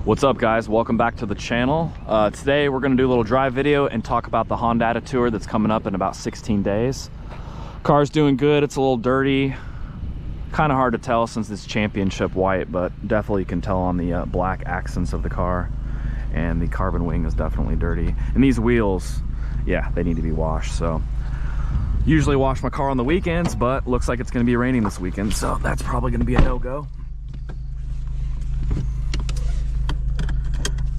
What's up, guys? Welcome back to the channel. Today we're going to do a little drive video and talk about the Hondata tour that's coming up in about 16 days. Car's doing good. It's a little dirty. Kind of hard to tell since it's championship white, but definitely you can tell on the black accents of the car. And the carbon wing is definitely dirty. And these wheels, yeah, they need to be washed. So usually wash my car on the weekends, but looks like it's going to be raining this weekend, so that's probably going to be a no-go.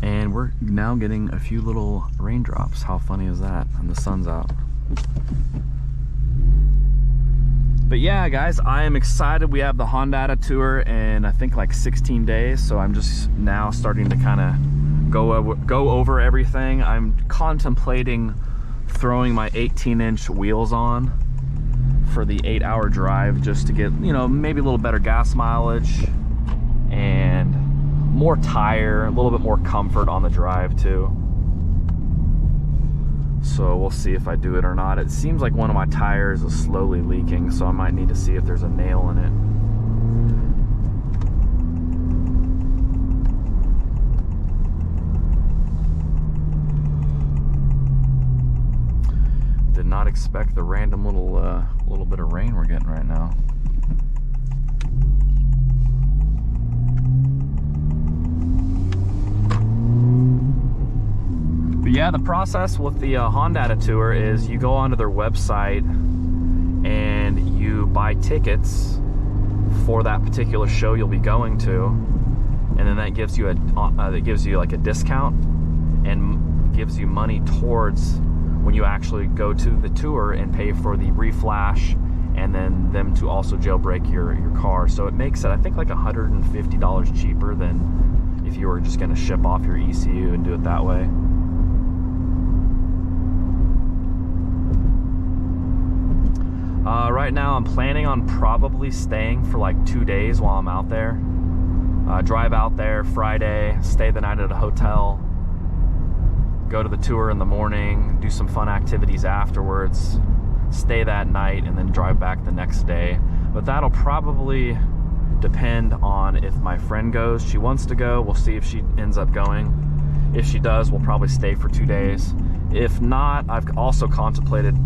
And we're now getting a few little raindrops. How funny is that? And the sun's out. But yeah, guys, I am excited. We have the Hondata tour in I think like 16 days. So I'm just now starting to kind of go over everything. I'm contemplating throwing my 18-inch wheels on for the 8-hour drive just to get, you know, maybe a little better gas mileage and more tire, a little bit more comfort on the drive too. So we'll see if I do it or not. It seems like one of my tires is slowly leaking, so I might need to see if there's a nail in it. Did not expect the random little bit of rain we're getting right now. But yeah, the process with the Hondata tour is you go onto their website and you buy tickets for that particular show you'll be going to, and then that gives you like a discount and gives you money towards when you actually go to the tour and pay for the reflash and then them to also jailbreak your car. So it makes it, I think, like $150 cheaper than if you were just going to ship off your ECU and do it that way. Right now I'm planning on probably staying for like 2 days while I'm out there. Drive out there Friday, stay the night at a hotel, go to the tour in the morning, do some fun activities afterwards, stay that night, and then drive back the next day. But that'll probably depend on if my friend goes. She wants to go, we'll see if she ends up going. If she does, we'll probably stay for 2 days. If not, I've also contemplated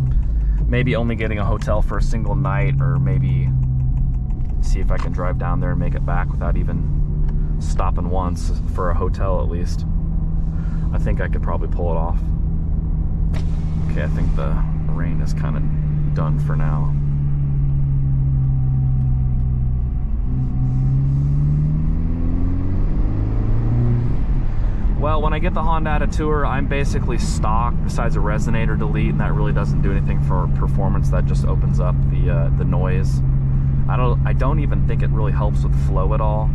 maybe only getting a hotel for a single night, or maybe see if I can drive down there and make it back without even stopping once for a hotel at least. I think I could probably pull it off. Okay, I think the rain is kind of done for now. Well, when I get the Hondata tour, I'm basically stock besides a resonator delete, and that really doesn't do anything for performance. That just opens up the noise. I don't even think it really helps with flow at all.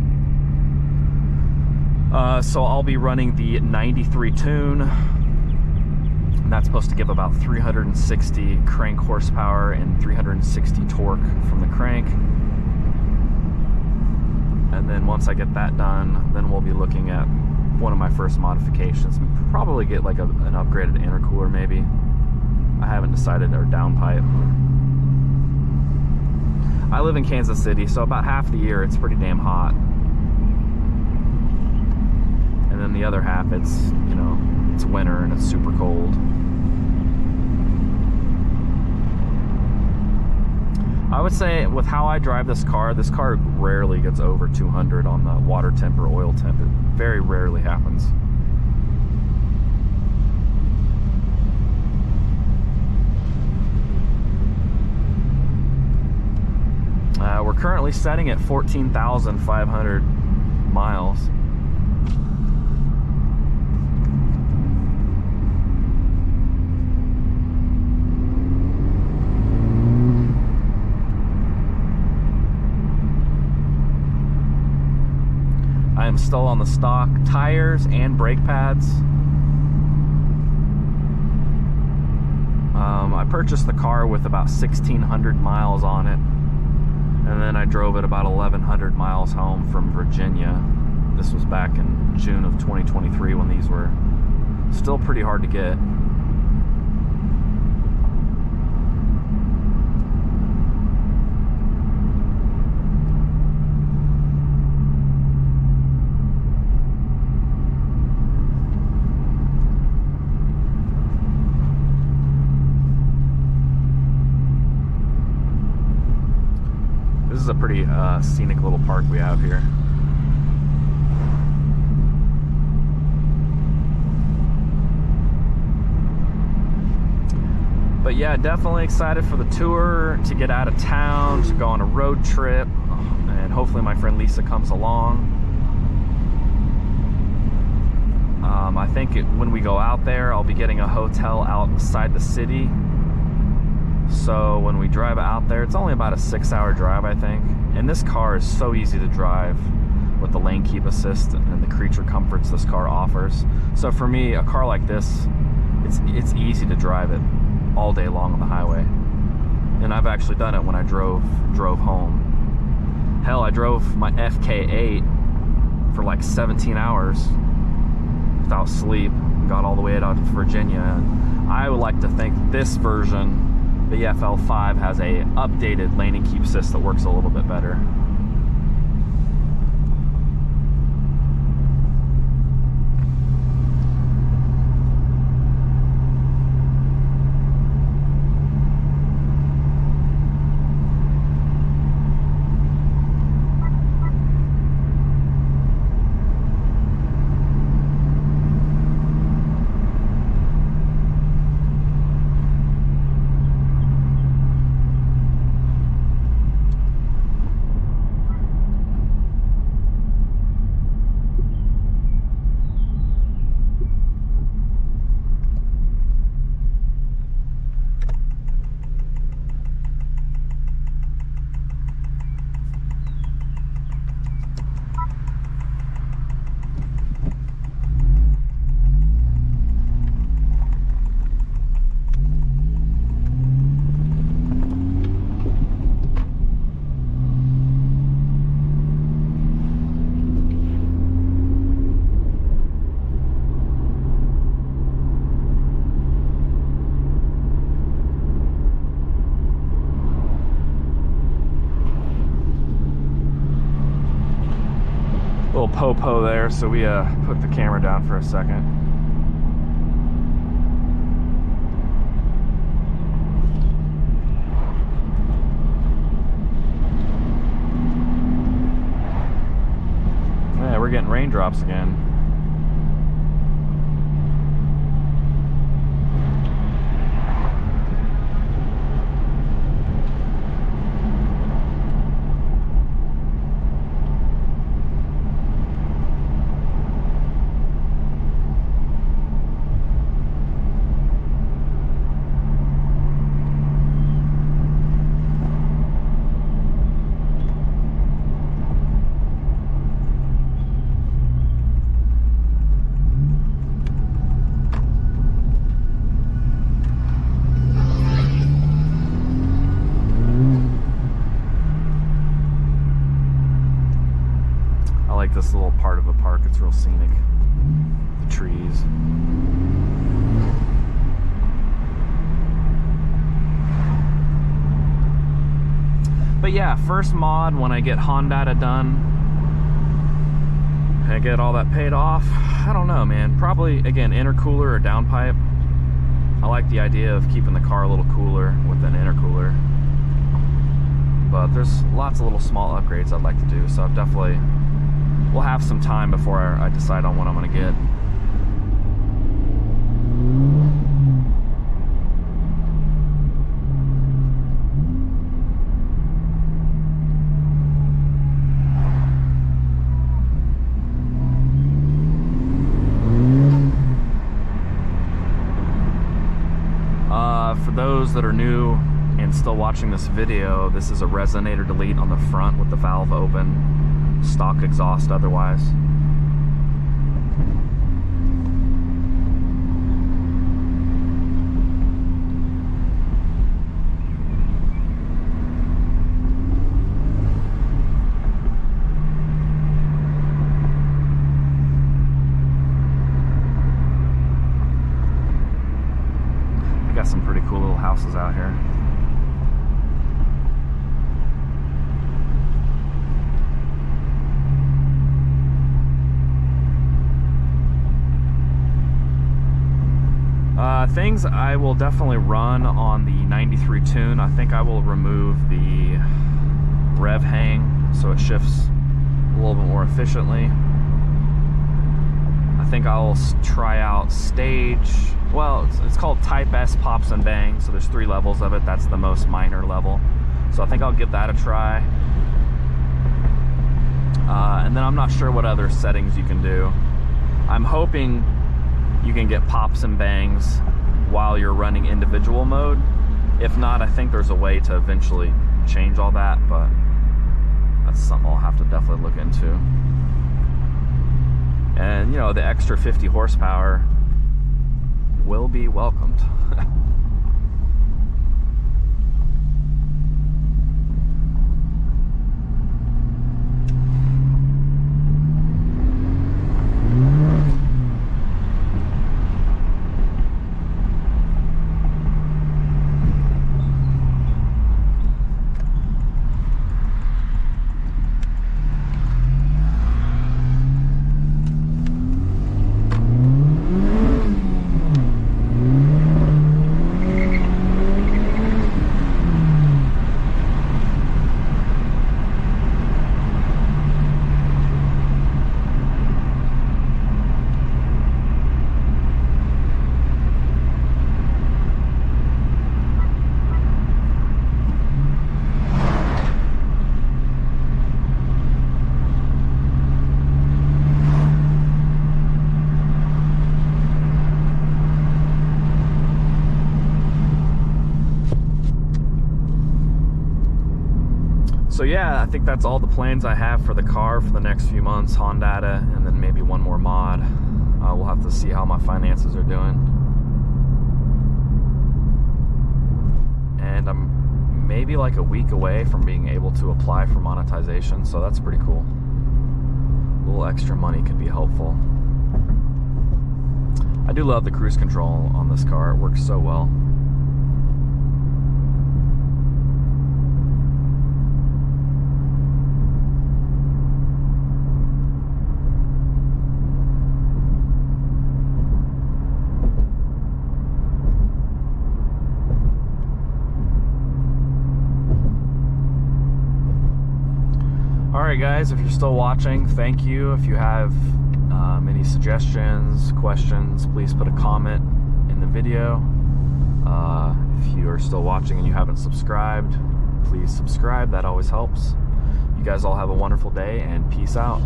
So I'll be running the 93 tune. And that's supposed to give about 360 crank horsepower and 360 torque from the crank. And then once I get that done, then we'll be looking at one of my first modifications. Probably get like an upgraded intercooler maybe. I haven't decided, or downpipe. I live in Kansas City, so about half the year it's pretty damn hot. And then the other half it's, you know, it's winter and it's super cold. I would say with how I drive this car rarely gets over 200 on the water temp or oil temp. It very rarely happens. We're currently setting at 14,500 miles. I am still on the stock tires and brake pads. I purchased the car with about 1,600 miles on it, and then I drove it about 1,100 miles home from Virginia. This was back in June of 2023 when these were still pretty hard to get. is a pretty scenic little park we have here. But yeah, definitely excited for the tour, to get out of town, to go on a road trip, and hopefully my friend Lisa comes along. I think when we go out there, I'll be getting a hotel outside the city. So when we drive out there, it's only about a 6-hour drive, I think. And this car is so easy to drive with the lane keep assist and the creature comforts this car offers. So for me, a car like this, it's easy to drive it all day long on the highway. And I've actually done it when I drove home. Hell, I drove my FK8 for like 17 hours without sleep, got all the way out to Virginia. And I would like to think this version, the FL5, has a updated lane and keep assist that works a little bit better. Little po-po there, so we put the camera down for a second. Yeah, we're getting raindrops again. This little part of the park, it's real scenic. The trees. But yeah, first mod when I get Hondata done and I get all that paid off, I don't know, man. Probably, again, intercooler or downpipe. I like the idea of keeping the car a little cooler with an intercooler. But there's lots of little small upgrades I'd like to do, so I've definitely... We'll have some time before I decide on what I'm going to get. For those that are new and still watching this video, this is a resonator delete on the front with the valve open. Stock exhaust otherwise. We got some pretty cool little houses out here. Things I will definitely run on the 93 tune. I think I will remove the rev hang, so it shifts a little bit more efficiently. I think I'll try out stage, well, it's called Type S Pops and Bangs, so there's 3 levels of it. That's the most minor level. So I think I'll give that a try. And then I'm not sure what other settings you can do. I'm hoping you can get pops and bangs while you're running individual mode. If not, I think there's a way to eventually change all that, but that's something I'll have to definitely look into. And you know, the extra 50 horsepower will be welcomed. So yeah, I think that's all the plans I have for the car for the next few months. Hondata, and then maybe one more mod. We'll have to see how my finances are doing. And I'm maybe like a week away from being able to apply for monetization, so that's pretty cool. A little extra money could be helpful. I do love the cruise control on this car. It works so well. Alright guys, if you're still watching, thank you. If you have any suggestions, questions, please put a comment in the video. If you are still watching and you haven't subscribed, please subscribe. That always helps. You guys all have a wonderful day, and peace out.